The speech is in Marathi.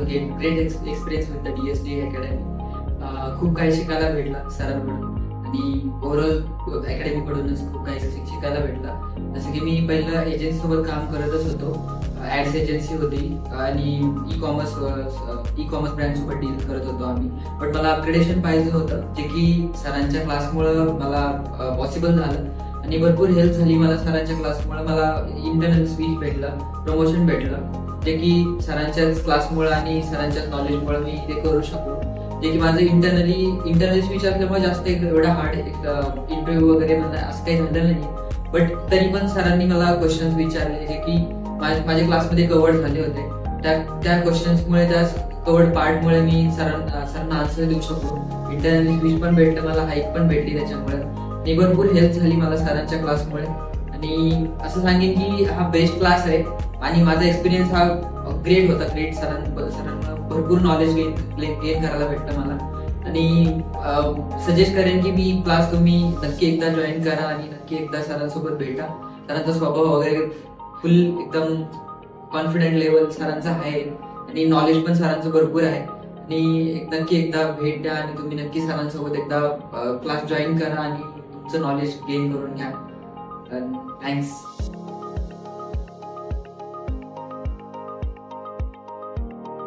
Great experience with the DSD academy. खूप काही शिकायला भेटलं सरांकडून आणि ओव्हरऑल अकॅडमीकडूनच खूप काही शिकायला भेटलं. जसं की मी पहिलं एजन्सी सोबत काम करतच होतो. ॲड्स एजन्सी होती आणि ई कॉमर्स ब्रँड सोबत डील करत होतो आम्ही. बट मला अपग्रेडेशन पाहिजे होतं, जे की सरांच्या क्लासमुळं मला पॉसिबल झालं आणि भरपूर हेल्प झाली मला सरांच्या क्लासमुळे. मला इंटरनल स्पीच भेटलं, प्रमोशन भेटलं, जे की सरांच्याच क्लासमुळे आणि सरांच्याच नॉलेजमुळे मी ते करू शकलो. जे की माझं इंटरनल स्पीच असल्यामुळे जास्त एवढा हार्ड इंटरव्ह्यू वगैरे मला असं काही झालं नाही. बट तरी पण सरांनी मला क्वेश्चन्स विचारले जे की माझ्या क्लासमध्ये कव्हर्ड झाले होते. त्या क्वेश्चन्समुळे, त्या कव्हर्ड पार्टमुळे मी सरांना आन्सर देऊ शकलो. इंटरनल स्पीच पण भेटलं मला, हाईक पण भेटली त्याच्यामुळे आणि भरपूर हेल्प झाली मला सरांच्या क्लासमुळे. आणि असं सांगेन की हा बेस्ट क्लास आहे आणि माझा एक्सपिरियन्स हा ग्रेट होता. सरांना भरपूर नॉलेज गेन करायला भेटलं मला. आणि सजेस्ट करेन की मी क्लास तुम्ही नक्की एकदा जॉईन करा आणि नक्की एकदा सरांसोबत भेटा. सरांचा स्वभाव वगैरे फुल एकदम कॉन्फिडंट लेवल सरांचा आहे आणि नॉलेज पण सरांचं भरपूर आहे. आणि नक्की एकदा भेट द्या आणि तुम्ही नक्की सरांसोबत एकदा क्लास जॉईन करा आणि तुमचं नॉलेज गेन करून घ्या. थँक्स.